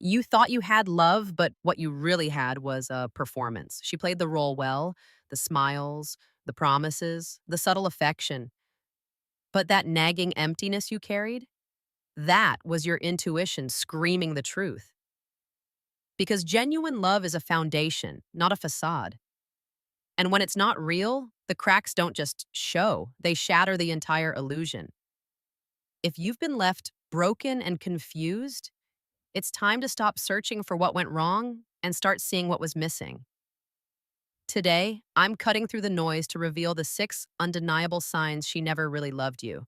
You thought you had love, but what you really had was a performance. She played the role well, the smiles, the promises, the subtle affection. But that nagging emptiness you carried, that was your intuition screaming the truth. Because genuine love is a foundation, not a facade. And when it's not real, the cracks don't just show, they shatter the entire illusion. If you've been left broken and confused, it's time to stop searching for what went wrong and start seeing what was missing. Today, I'm cutting through the noise to reveal the 6 undeniable signs she never really loved you.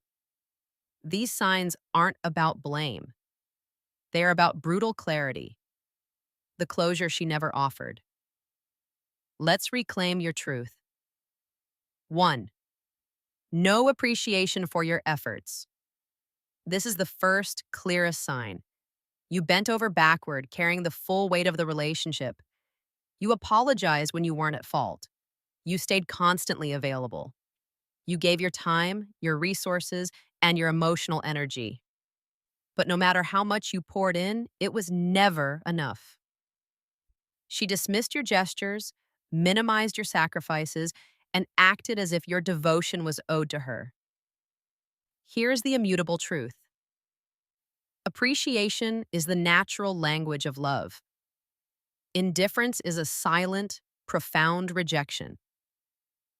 These signs aren't about blame, they are about brutal clarity, the closure she never offered. Let's reclaim your truth. 1. No appreciation for your efforts. This is the first, clearest sign. You bent over backward, carrying the full weight of the relationship. You apologized when you weren't at fault. You stayed constantly available. You gave your time, your resources, and your emotional energy. But no matter how much you poured in, it was never enough. She dismissed your gestures, minimized your sacrifices, and acted as if your devotion was owed to her. Here's the immutable truth. Appreciation is the natural language of love. Indifference is a silent, profound rejection.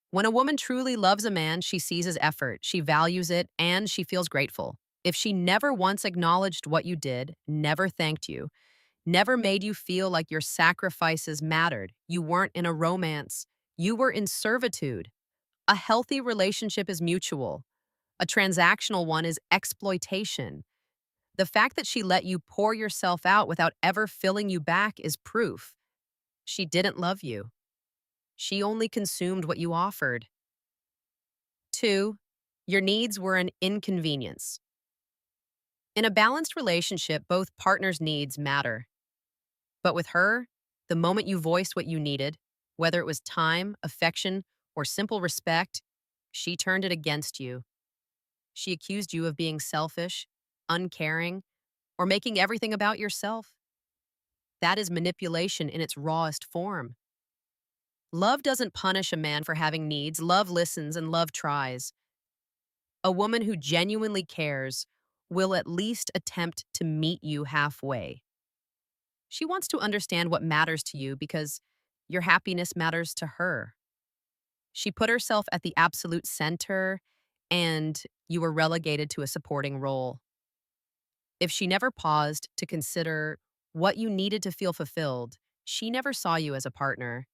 When a woman truly loves a man, she sees his effort, she values it, and she feels grateful. If she never once acknowledged what you did, never thanked you, never made you feel like your sacrifices mattered, you weren't in a romance, you were in servitude. A healthy relationship is mutual. A transactional one is exploitation. The fact that she let you pour yourself out without ever filling you back is proof. She didn't love you. She only consumed what you offered. 2. Your needs were an inconvenience. In a balanced relationship, both partners' needs matter. But with her, the moment you voiced what you needed, whether it was time, affection, or simple respect, she turned it against you. She accused you of being selfish, uncaring, or making everything about yourself. That is manipulation in its rawest form. Love doesn't punish a man for having needs. Love listens and love tries. A woman who genuinely cares will at least attempt to meet you halfway. She wants to understand what matters to you because your happiness matters to her. She put herself at the absolute center, and you were relegated to a supporting role. If she never paused to consider what you needed to feel fulfilled, she never saw you as a partner.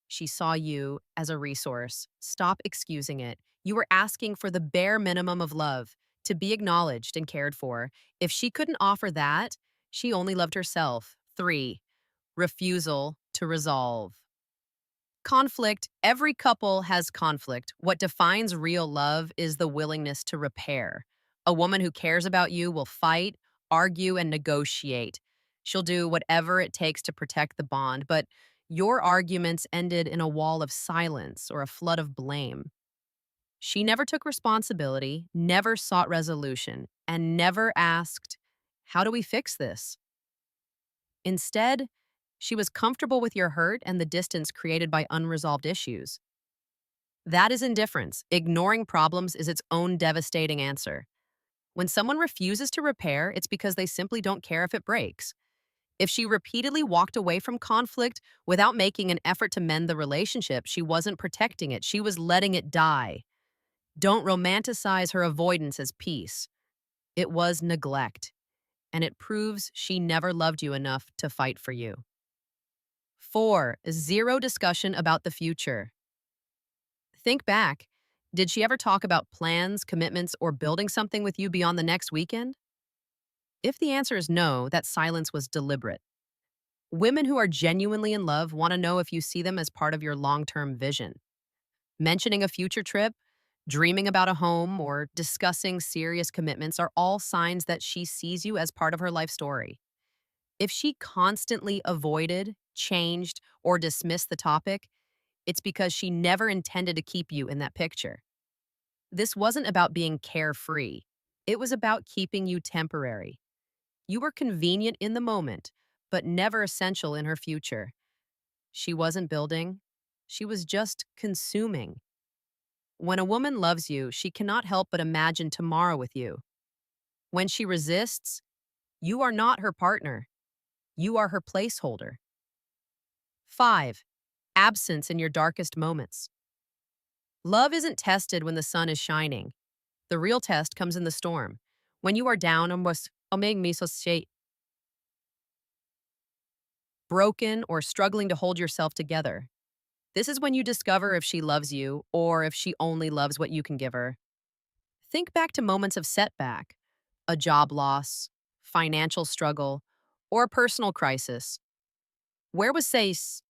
She saw you as a resource. Stop excusing it. You were asking for the bare minimum of love, to be acknowledged and cared for. If she couldn't offer that, she only loved herself. 3. Refusal to resolve. Conflict. Every couple has conflict. What defines real love is the willingness to repair. A woman who cares about you will fight, argue, and negotiate. She'll do whatever it takes to protect the bond, but your arguments ended in a wall of silence or a flood of blame. She never took responsibility, never sought resolution, and never asked, "How do we fix this?" Instead, she was comfortable with your hurt and the distance created by unresolved issues. That is indifference. Ignoring problems is its own devastating answer. When someone refuses to repair, it's because they simply don't care if it breaks. If she repeatedly walked away from conflict without making an effort to mend the relationship, she wasn't protecting it, she was letting it die. Don't romanticize her avoidance as peace. It was neglect, and it proves she never loved you enough to fight for you. 4. Zero discussion about the future. Think back. Did she ever talk about plans, commitments, or building something with you beyond the next weekend? If the answer is no, that silence was deliberate. Women who are genuinely in love want to know if you see them as part of your long-term vision. Mentioning a future trip, dreaming about a home, or discussing serious commitments are all signs that she sees you as part of her life story. If she constantly avoided, changed, or dismissed the topic, it's because she never intended to keep you in that picture. This wasn't about being carefree. It was about keeping you temporary. You were convenient in the moment, but never essential in her future. She wasn't building, she was just consuming. When a woman loves you, she cannot help but imagine tomorrow with you. When she resists, you are not her partner, you are her placeholder. 5. Absence in your darkest moments. Love isn't tested when the sun is shining. The real test comes in the storm. When you are down and was broken or struggling to hold yourself together. This is when you discover if she loves you or if she only loves what you can give her. Think back to moments of setback, a job loss, financial struggle, or a personal crisis. Where was Sace?